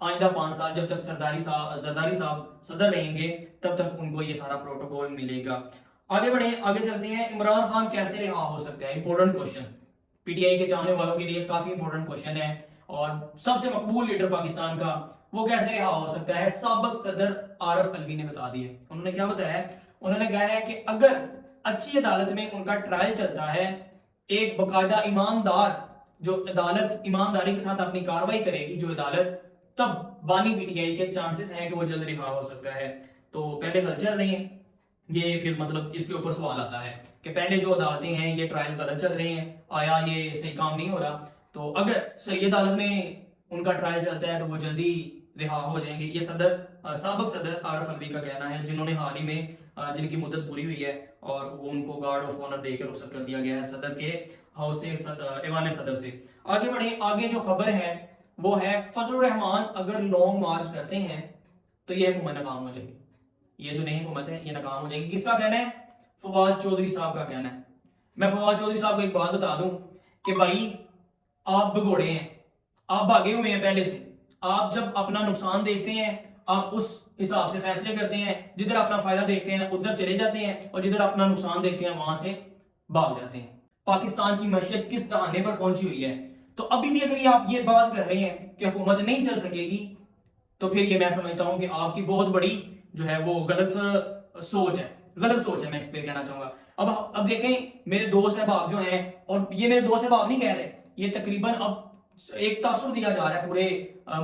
آئندہ 5 سال جب تک زرداری صاحب صدر رہیں گے تب تک ان کو یہ سارا پروٹوکول ملے گا۔ آگے بڑھیں، آگے چلتے ہیں۔ عمران خان کیسے رہا ہو سکتا ہے؟ Important question, P T I کے چاہنے والوں کے لیے کافی امپورٹنٹ کوشچن ہے، اور سب سے مقبول لیڈر پاکستان کا وہ کیسے رہا ہو سکتا ہے؟ سابق صدر عارف علوی نے بتا دیا۔ انہوں نے کیا بتایا ہے؟ انہوں نے کہا ہے کہ اگر اچھی عدالت میں ان کا ٹرائل چلتا ہے، ایک باقاعدہ ایماندار جو عدالت ایمانداری کے ساتھ اپنی کاروائی کرے گی جو عدالت، تب بانی پی ٹی آئی کے چانسز ہیں کہ وہ جلد رہا ہو سکتا ہے۔ تو پہلے غلط چل رہی ہیں، یہ پھر مطلب اس کے اوپر سوال آتا ہے کہ پہلے جو عدالتیں ہیں یہ ٹرائل غلط چل رہی ہیں، آیا یہ صحیح کام نہیں ہو رہا؟ تو اگر صحیح عدالت میں ان کا ٹرائل چلتا ہے تو وہ جلدی رہا ہو جائیں گے۔ یہ سابق صدر عارف علوی کا کہنا ہے، جنہوں نے حال ہی میں جن کی مدت پوری ہوئی ہے اور وہ ان کو گارڈ آف آنر دے کر رخصت کر دیا گیا ہے صدر کے ہاؤس سے، ایوان صدر سے۔ آگے بڑھیں، آگے جو خبر ہے وہ ہے فضل الرحمان اگر لانگ مارچ کرتے ہیں تو یہ حکومت ناکام ہو جائے گی، یہ جو نئی حکومت ہے یہ ناکام ہو جائے گی۔ کس کا کہنا ہے؟ فواد چودھری صاحب کا کہنا ہے۔ میں فواد چودھری صاحب کو ایک بات بتا دوں کہ بھائی آپ بگوڑے ہیں، آپ بھاگے ہوئے ہیں پہلے سے، آپ جب اپنا نقصان دیکھتے ہیں آپ اس حساب سے فیصلے کرتے ہیں، جدھر اپنا فائدہ دیکھتے ہیں ادھر چلے جاتے ہیں، اور جدھر اپنا نقصان دیکھتے ہیں وہاں سے بھاگ جاتے ہیں۔ پاکستان کی معیشت کس دہانے پر پہنچی ہوئی ہے، تو ابھی بھی اگر آپ یہ بات کر رہے ہیں کہ حکومت نہیں چل سکے گی تو پھر یہ میں سمجھتا ہوں کہ آپ کی بہت بڑی جو ہے وہ غلط سوچ ہے، میں اس پہ کہنا چاہوں گا۔ اب دیکھیں میرے دوست احباب جو ہیں، اور یہ میرے دوست احباب نہیں کہہ رہے، یہ تقریباً اب ایک تاثر دیا جا رہا ہے پورے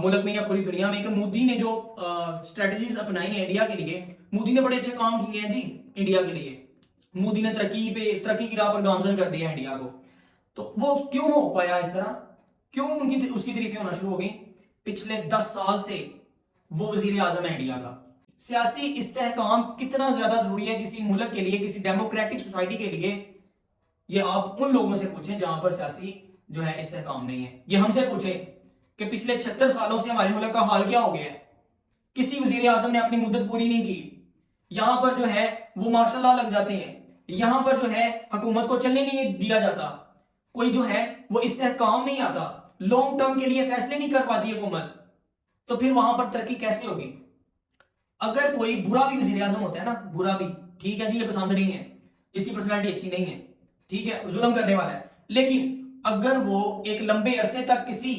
ملک میں یا پوری دنیا میں کہ مودی نے جو اسٹریٹجیز اپنائی ہیں انڈیا کے لیے، مودی نے بڑے اچھے کام کیے ہیں جی انڈیا کے لیے، مودی نے ترقی کی راہ پر گامزن کر دیا انڈیا کو۔ تو وہ کیوں ہو پایا اس طرح؟ کیوں اس کی تعریفیں ہونا شروع ہو گئی؟ پچھلے 10 سال سے وہ وزیر اعظم ہے انڈیا کا۔ سیاسی استحکام کتنا زیادہ ضروری ہے کسی ملک کے لیے، کسی ڈیموکریٹک سوسائٹی کے لیے، یہ آپ ان لوگوں سے پوچھیں جہاں پر سیاسی جو ہے استحکام نہیں ہے۔ یہ ہم سے پوچھیں کہ پچھلے 76 سالوں سے ہمارے ملک کا حال کیا ہو گیا ہے؟ کسی وزیر اعظم نے اپنی مدت پوری نہیں کی، یہاں پر جو ہے وہ مارشل لا لگ جاتے ہیں، یہاں پر جو ہے حکومت کو چلنے نہیں دیا جاتا، کوئی جو ہے وہ استحکام نہیں آتا، لانگ ٹرم کے لیے فیصلے نہیں کر پاتی حکومت، تو پھر وہاں پر ترقی کیسے ہوگی؟ اگر کوئی برا بھی وزیر اعظم ہوتا ہے نا، برا بھی، ٹھیک ہے جی یہ پسند نہیں ہے، اس کی پرسنالٹی اچھی نہیں ہے، ٹھیک ہے ظلم کرنے والا ہے، لیکن اگر وہ ایک لمبے عرصے تک کسی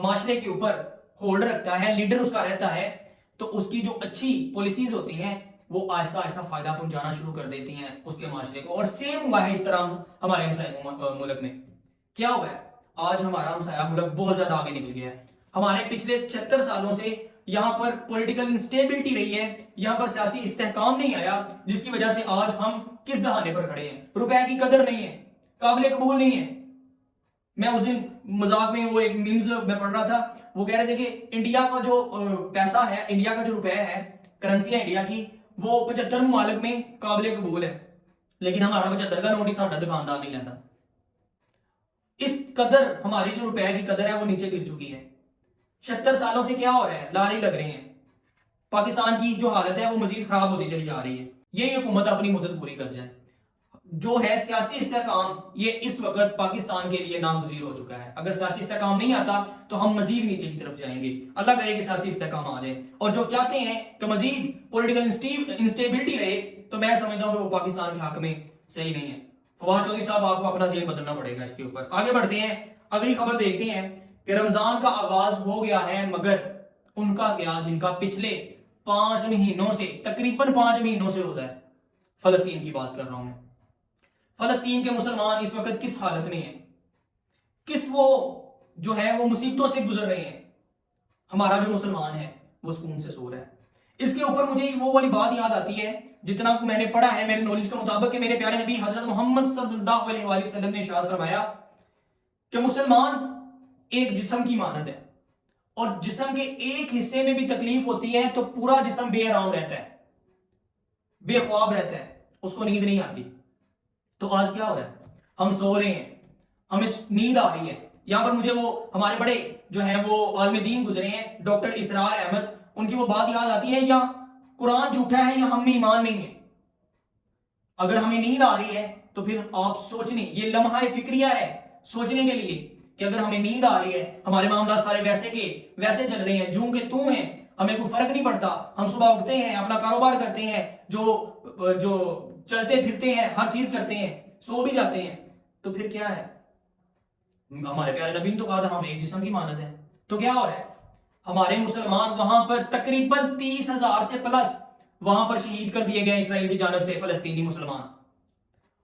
معاشرے کے اوپر ہولڈ رکھتا ہے، لیڈر اس کا رہتا ہے، تو اس کی جو اچھی پالیسیز ہوتی ہیں وہ آہستہ آہستہ فائدہ پہنچانا شروع کر دیتی ہیں اس کے معاشرے کو۔ اور سیم ہوا ہے اس طرح ہمارے ہمسایہ ملک میں کیا ہوا ہے؟ آج ہمارا ہمسایہ ملک بہت زیادہ آگے نکل گیا ہے۔ ہمارے پچھلے 76 سالوں سے یہاں پر پولیٹیکل انسٹیبلٹی رہی ہے، یہاں پر سیاسی استحکام نہیں آیا، جس کی وجہ سے آج ہم کس دہانے پر کھڑے ہیں؟ روپے کی قدر نہیں ہے، قابل قبول نہیں ہے۔ میں اس دن مذاق میں وہ ایک میمز میں پڑھ رہا تھا، وہ کہہ رہے تھے کہ انڈیا کا جو پیسہ ہے، انڈیا کا جو روپے ہے، کرنسی ہے انڈیا کی، وہ 75 ممالک میں قابل قبول ہے، لیکن ہمارا 75 کا نوٹ ہی ساڈا دکاندار نہیں لیتا۔ اس قدر ہماری جو روپے کی قدر ہے وہ نیچے گر چکی ہے۔ 76 سالوں سے کیا ہو رہا ہے؟ لارے لگ رہے ہیں، پاکستان کی جو حالت ہے وہ مزید خراب ہوتی چلی جا رہی ہے۔ یہ حکومت اپنی مدت پوری کر جائے۔ جو ہے سیاسی استحکام، یہ اس وقت پاکستان کے لیے ناگزیر ہو چکا ہے۔ اگر سیاسی استحکام نہیں آتا تو ہم مزید نیچے کی طرف جائیں گے۔ اللہ کرے کہ سیاسی استحکام آ جائے، اور جو چاہتے ہیں کہ مزید پولیٹیکل انسٹیبلٹی رہے، تو میں سمجھتا ہوں کہ وہ پاکستان کے حق میں صحیح نہیں ہے۔ فواد چودھری صاحب آپ کو اپنا ذہن بدلنا پڑے گا اس کے اوپر۔ آگے بڑھتے ہیں، اگلی خبر دیکھتے ہیں کہ رمضان کا آغاز ہو گیا ہے، مگر ان کا کیا جن کا پچھلے 5 مہینوں سے تقریباً 5 مہینوں سے روزہ ہے۔ فلسطین کی بات کر رہا ہوں میں۔ فلسطین کے مسلمان اس وقت کس حالت میں ہیں، کس وہ جو ہے وہ مصیبتوں سے گزر رہے ہیں؟ ہمارا جو مسلمان ہے وہ سکون سے سو رہا ہے۔ اس کے اوپر مجھے وہ والی بات یاد آتی ہے جتنا کو میں نے پڑھا ہے میرے نالج کے مطابق، کہ میرے پیارے نبی حضرت محمد صلی اللہ علیہ وآلہ وسلم نے ارشاد فرمایا کہ مسلمان ایک جسم کی مانند ہے، اور جسم کے ایک حصے میں بھی تکلیف ہوتی ہے تو پورا جسم بے آرام رہتا ہے، بے خواب رہتا ہے، اس کو نیند نہیں آتی۔ تو آج کیا ہو رہا ہے؟ ہم سو رہے ہیں، ہمیں نیند آ رہی ہے۔ یہاں پر مجھے وہ ہمارے بڑے جو ہیں وہ عالم دین گزرے ہیں، ڈاکٹر اسرار احمد، ان کی وہ بات یاد آتی ہے، یا قرآن جھوٹا ہے یا ہم میں ایمان نہیں ہے۔ اگر ہمیں نیند آ رہی ہے تو پھر آپ سوچنے، یہ لمحہ فکریہ ہے سوچنے کے لیے کہ اگر ہمیں نیند آ رہی ہے، ہمارے معاملات سارے ویسے کے ویسے چل رہے ہیں جوں کہ توں ہیں، ہمیں کوئی فرق نہیں پڑتا، ہم صبح اٹھتے ہیں، اپنا کاروبار کرتے ہیں، جو چلتے پھرتے ہیں، ہر چیز کرتے ہیں، سو بھی جاتے ہیں، تو پھر کیا ہے؟ ہمارے پیارے نبی نے تو کہا تھا ہم ایک جسم کی مانند ہیں، تو کیا ہو رہا ہے؟ ہمارے مسلمان وہاں پر تقریباً 30,000 سے پلس وہاں پر شہید کر دیے گئے اسرائیل کی جانب سے فلسطینی مسلمان،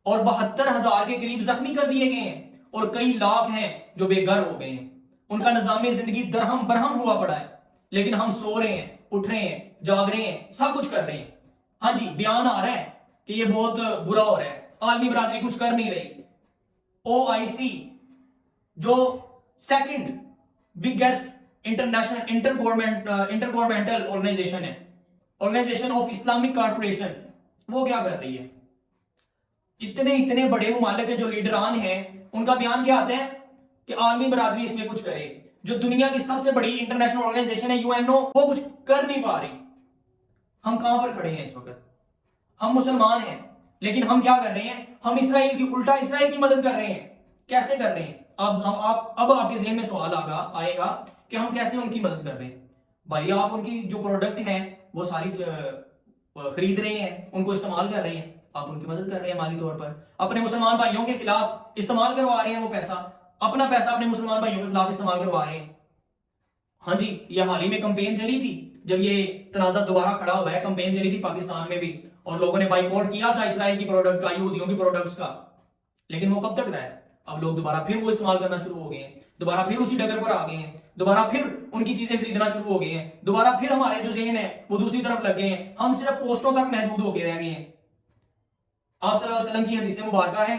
اور 72,000 کے قریب زخمی کر دیے گئے ہیں، اور کئی لاکھ ہیں جو بے گھر ہو گئے ہیں، ان کا نظام زندگی درہم برہم ہوا پڑا ہے، لیکن ہم سو رہے ہیں، اٹھ رہے ہیں، جاگ رہے ہیں، سب کچھ کر رہے ہیں۔ ہاں جی، بیان آ رہا ہے کہ یہ بہت برا ہو رہا ہے، عالمی برادری کچھ کر نہیں رہی۔ OIC جو second biggest intergovernmental organisation ہے، آرگنائزیشن آف اسلامک کارپوریشن، وہ کیا کر رہی ہے؟ اتنے بڑے ممالک کے جو لیڈران ہیں ان کا بیان کیا آتا ہے کہ عالمی برادری اس میں کچھ کرے۔ جو دنیا کی سب سے بڑی انٹرنیشنل آرگنائزیشن ہے UNO، وہ کچھ کر نہیں پا رہی۔ ہم کہاں پر کھڑے ہیں اس وقت؟ ہم مسلمان ہیں، لیکن ہم کیا کر رہے ہیں؟ ہم اسرائیل کی مدد کر رہے ہیں۔ کیسے کر رہے ہیں؟ اب آپ کے ذہن میں سوال آئے گا کہ ہم کیسے ان کی مدد کر رہے ہیں؟ بھائی آپ ان کی جو پروڈکٹ ہیں وہ ساری خرید رہے ہیں، ان کو استعمال کر رہے ہیں، آپ ان کی مدد کر رہے ہیں مالی طور پر، اپنے مسلمان بھائیوں کے خلاف استعمال کروا رہے ہیں، وہ پیسہ اپنا پیسہ اپنے مسلمان بھائیوں کے خلاف استعمال کروا رہے ہیں۔ ہاں جی، یہ حال ہی میں کمپین چلی تھی، جب یہ تنازع دوبارہ کھڑا ہوا ہے، کمپین چلی تھی پاکستان میں بھی، اور لوگوں نے بائیکاٹ کیا تھا اسرائیل کی پروڈکٹ کا، یہودیوں کی پروڈکٹس کا، لیکن وہ کب تک رہا ہے؟ اب لوگ دوبارہ پھر وہ استعمال کرنا شروع ہو گئے ہیں، دوبارہ پھر اسی ڈگر پر آ گئے ہیں، دوبارہ پھر ان کی چیزیں خریدنا شروع ہو گئے ہیں، دوبارہ پھر ہمارے جو ذہن ہے وہ دوسری طرف لگ گئے ہیں، ہم صرف پوسٹوں تک محدود ہو کے رہ گئے ہیں۔ آپ صلی اللہ علیہ وسلم کی حدیث مبارکہ ہے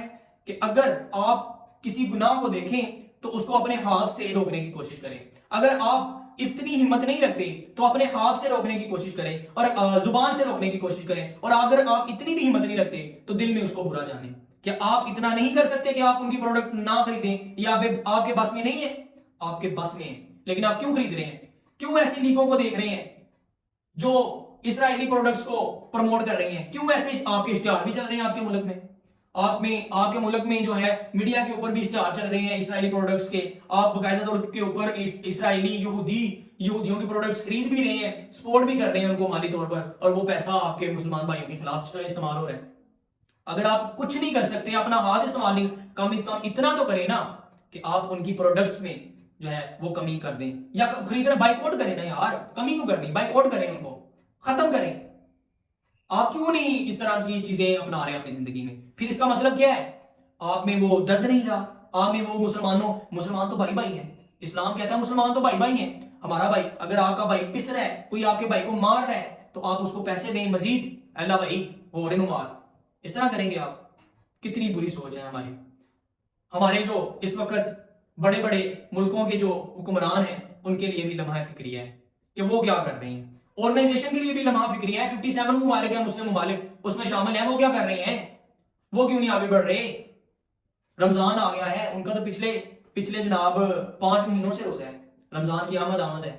کہ اگر آپ کسی گناہ کو دیکھیں تو اس کو اپنے ہاتھ سے روکنے کی کوشش کریں، اگر آپ اتنی ہمت نہیں رکھتے تو اپنے ہاتھ سے روکنے کی کوشش کریں، اور زبان سے روکنے کی کوشش کریں، اور اگر آپ اتنی بھی ہمت نہیں رکھتے تو دل میں اس کو برا جانیں کہ آپ اتنا نہیں کر سکتے کہ آپ ان کی پروڈکٹ نہ خریدیں، یا آپ کے بس میں نہیں ہے، آپ کے بس میں ہے، لیکن آپ کیوں خرید رہے ہیں؟ کیوں ایسی لیگوں کو دیکھ رہے ہیں جو اسرائیلی پروڈکٹس کو پروموٹ کر رہی ہیں؟ کیوں ایسے آپ کے اشتہار بھی چل رہے ہیں آپ کے ملک میں؟ آپ کے ملک میں جو ہے میڈیا کے اوپر بھی اشتہار چل رہے ہیں اسرائیلی پروڈکٹس کے، آپ باقاعدہ طور کے اوپر اسرائیلی یہودیوں کی پروڈکٹس خرید بھی رہے ہیں، سپورٹ بھی کر رہے ہیں ان کو مالی طور پر، اور وہ پیسہ آپ کے مسلمان بھائیوں کے خلاف استعمال ہو رہا ہے۔ اگر آپ کچھ نہیں کر سکتے، اپنا ہاتھ استعمال نہیں، کم از کم اتنا تو کریں نا کہ آپ ان کی پروڈکٹس میں جو ہے وہ کمی کر دیں، یا خریدنا بائیکاٹ کریں نا یار، کمی کیوں کرنی، بائیکاٹ کریں، ان کو ختم کریں۔ آپ کیوں نہیں اس طرح کی چیزیں اپنا رہے ہیں اپنی زندگی میں؟ پھر اس کا مطلب کیا ہے؟ آپ میں وہ درد نہیں رہا، آپ میں وہ مسلمان تو بھائی بھائی ہیں، اسلام کہتا ہے مسلمان تو بھائی بھائی ہیں۔ ہمارا بھائی، اگر آپ کا بھائی پس رہا ہے، کوئی آپ کے بھائی کو مار رہا ہے، تو آپ اس کو پیسے دیں مزید، اللہ بھائی وہ رنو مار، اس طرح کریں گے آپ؟ کتنی بری سوچ ہے ہماری۔ ہمارے جو اس وقت بڑے بڑے ملکوں کے جو حکمران ہیں ان کے لیے بھی لمحہ فکری ہے کہ وہ کیا کر رہے ہیں، آرگنائزیشن کے لیے بھی لمحہ فکری ہے، 57 ممالک ہیں، مسلم ممالک اس میں شامل ہیں، وہ کیا کر رہے ہیں؟ وہ کیوں نہیں آگے بڑھ رہے؟ رمضان آ گیا ہے، ان کا تو پچھلے جناب 5 مہینوں سے روزہ ہے، رمضان کی آمد ہے،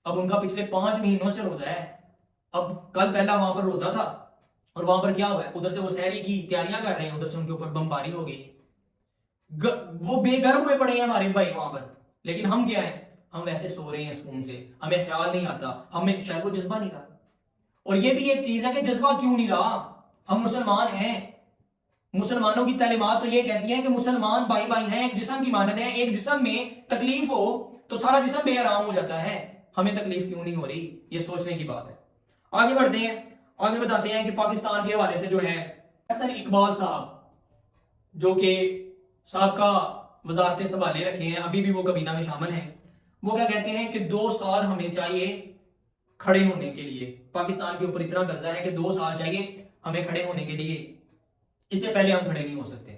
اب ان کا پچھلے 5 مہینوں سے روزہ ہے، اب کل پہلا وہاں پر روزہ تھا، اور وہاں پر کیا ہوا ہے؟ ادھر سے وہ سحری کی تیاریاں کر رہے ہیں، ادھر سے ان کے اوپر بمباری ہو گئی، وہ بے گھر ہوئے پڑے ہیں ہمارے بھائی وہاں پر، لیکن ہم کیا ہیں؟ ہم ویسے سو رہے ہیں سکون سے، ہمیں خیال نہیں آتا، ہمیں شاید وہ جذبہ نہیں رہا۔ اور یہ بھی ایک چیز ہے کہ جذبہ کیوں نہیں رہا؟ ہم مسلمان ہیں، مسلمانوں کی تعلیمات تو یہ کہتی ہیں کہ مسلمان بھائی بھائی ہیں، ایک جسم کی مانند ہیں، ایک جسم میں تکلیف ہو تو سارا جسم بے آرام ہو جاتا ہے، ہمیں تکلیف کیوں نہیں ہو رہی؟ یہ سوچنے کی بات ہے۔ آگے بڑھتے ہیں، آگے بتاتے ہیں کہ پاکستان کے حوالے سے جو ہے حسن اقبال صاحب، جو کہ سابقہ وزارتیں سنبھالے رکھے ہیں، ابھی بھی وہ کابینہ میں شامل ہیں، وہ کیا کہتے ہیں کہ 2 سال ہمیں چاہیے کھڑے ہونے کے لیے، پاکستان کے اوپر اتنا قرضہ ہے کہ 2 سال چاہیے ہمیں کھڑے ہونے کے لیے، اس سے پہلے ہم کھڑے نہیں ہو سکتے۔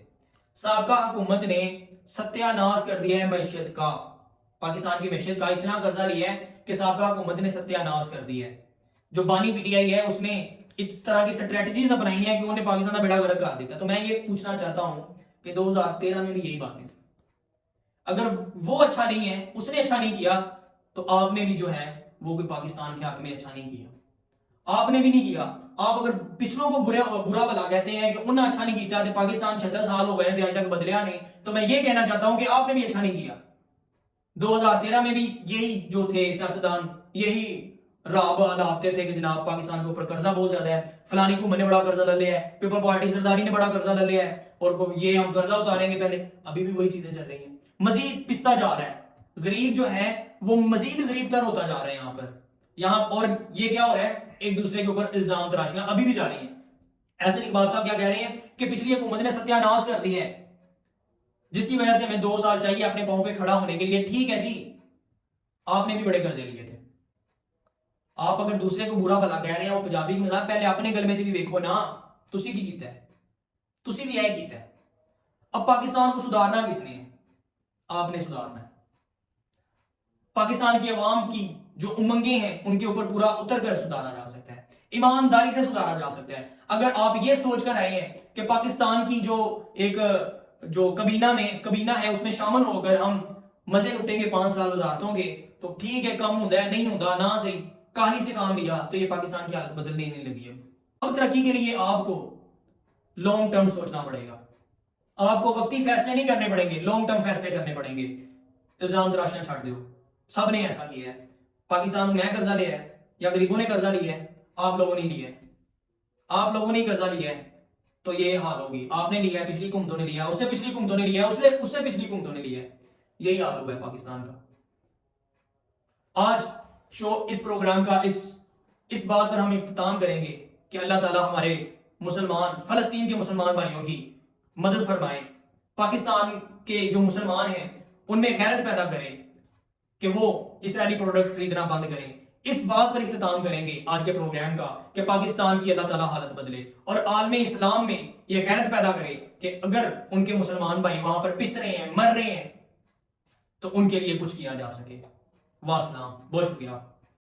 سابقہ حکومت نے ستیہ ناش کر دیا ہے معیشت کا، پاکستان کی معیشت کا اتنا قرضہ لیا ہے کہ سابقہ حکومت نے ستیہ ناش کر دیا ہے۔ جو بانی پی ٹی آئی ہے اس نے اس طرح کی سٹریٹجیز اپنائی ہیں کہ انہوں نے پاکستان کا بیڑا غرق کر دیتا۔ تو میں یہ پوچھنا چاہتا ہوں کہ 2013 میں بھی یہی باتیں تھیں، اگر وہ اچھا نہیں ہے، اس نے اچھا نہیں کیا، تو آپ نے بھی جو ہے وہ کوئی پاکستان کے حق میں اچھا نہیں کیا۔ آپ نے بھی نہیں کیا. آپ اگر پچھلوں کو برا بلا کہتے ہیں کہ انہوں نے اچھا نہیں کیا، پاکستان 76 سال ہو گئے ہیں آج تک بدلیا نہیں، تو میں یہ کہنا چاہتا ہوں کہ آپ نے بھی اچھا نہیں کیا. 2013 میں بھی یہی جو تھے سیاستدان یہی راب لاپتے تھے کہ جناب پاکستان کے اوپر قرضہ بہت زیادہ ہے، فلانی حکومت نے بڑا قرضہ لے لیا ہے، پیپل پارٹی سرداری نے بڑا قرضہ لے لیا ہے اور یہ ہم قرضہ اتاریں گے پہلے. ابھی بھی وہی چیزیں چل رہی ہیں، مزید پستا جا رہا ہے. غریب جو ہے وہ مزید غریب تر ہوتا جا رہے ہیں یہاں. اور یہ کیا ہو رہا ہے؟ ایک دوسرے کے اوپر الزام تراشیاں ابھی بھی جاری ہیں. ایسے اقبال صاحب کیا کہہ رہے ہیں کہ پچھلی حکومت نے ستیہ ناش کر دی ہے، جس کی وجہ سے ہمیں 2 سال چاہیے اپنے پاؤں پہ کھڑا ہونے کے لیے. ٹھیک ہے جی، آپ نے بھی بڑے قرضے لیے تھے. آپ اگر دوسرے کو برا بھلا کہہ رہے ہیں وہ پنجابی کی مزاق، پہلے اپنے گل میں بھی دیکھو نا، تسی کی کیتا ہے؟ تسی بھی آئے کیتا ہے. اب پاکستان کو سدھارنا کس نے ہے؟ آپ نے سدھارنا ہے. پاکستان کی عوام کی جو امنگیں ہیں ان کے اوپر پورا اتر کر سدھارا جا سکتا ہے، ایمانداری سے سدھارا جا سکتا ہے. اگر آپ یہ سوچ کر آئے ہیں کہ پاکستان کی جو ایک جو کابینہ ہے اس میں شامل ہو کر ہم مزے لٹیں گے 5 سال وزارتوں کے، تو ٹھیک ہے، کم ہوتا ہے نہیں ہوتا نہ صحیح، کہانی سے کام لیا تو یہ پاکستان کی حالت بدلنے نہیں لگی ہے. اب ترقی کے لیے آپ کو لانگ ٹرم سوچنا پڑے گا. آپ کو وقتی فیصلے نہیں کرنے پڑیں گے، لانگ ٹرم فیصلے کرنے پڑیں گے. الزام تراشنا چھاڑ دو. سب نے ایسا کیا ہے. پاکستان میں قرضہ لیا ہے یا غریبوں نے قرضہ لیا ہے؟ آپ لوگوں نے لیا ہے. آپ لوگوں نے قرضہ لیا ہے تو یہ حال ہوگی. آپ نے لیا ہے، پچھلی حکومتوں نے لیا، اس سے پچھلی حکومتوں نے لیا، اس سے پچھلی حکومتوں نے لیا ہے. یہی حال ہوا ہے پاکستان کا. آج اس پروگرام کا اس بات پر ہم اختتام کریں گے کہ اللہ تعالی ہمارے فلسطین کے مسلمان بھائیوں کی مدد فرمائے. پاکستان کے جو مسلمان ہیں ان میں غیرت پیدا کریں کہ وہ اسرائیلی پروڈکٹ خریدنا بند کریں. اس بات پر اختتام کریں گے آج کے پروگرام کا کہ پاکستان کی اللہ تعالیٰ حالت بدلے اور عالم اسلام میں یہ غیرت پیدا کرے کہ اگر ان کے مسلمان بھائی وہاں پر پس رہے ہیں، مر رہے ہیں، تو ان کے لیے کچھ کیا جا سکے. واسلام. بہت شکریہ.